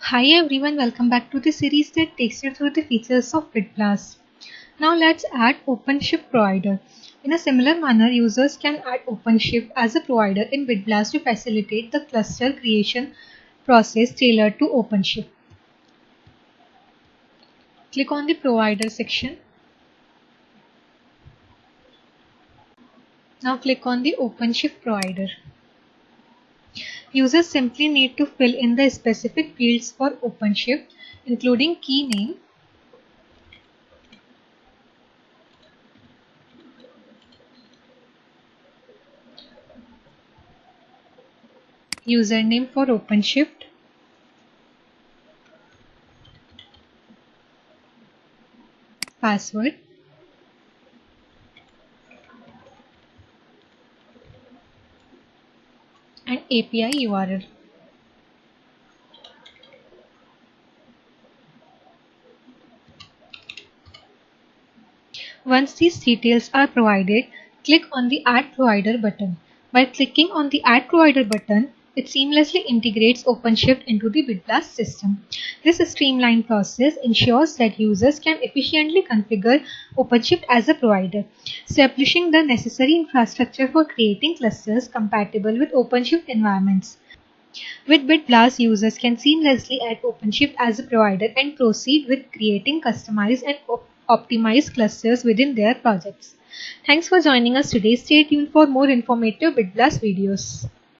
Hi everyone, welcome back to the series that takes you through the features of BitBlast. Now let's add OpenShift provider. In a similar manner, users can add OpenShift as a provider in BitBlast to facilitate the cluster creation process tailored to OpenShift. Click on the provider section. Now click on the OpenShift provider. Users simply need to fill in the specific fields for OpenShift, including key name, username for OpenShift, password, and API URL. Once these details are provided, click on the Add Provider button. By clicking on the Add Provider button, it seamlessly integrates OpenShift into the BitBlast system. This streamlined process ensures that users can efficiently configure OpenShift as a provider, establishing the necessary infrastructure for creating clusters compatible with OpenShift environments. With BitBlast, users can seamlessly add OpenShift as a provider and proceed with creating customized and optimized clusters within their projects. Thanks for joining us today. Stay tuned for more informative BitBlast videos.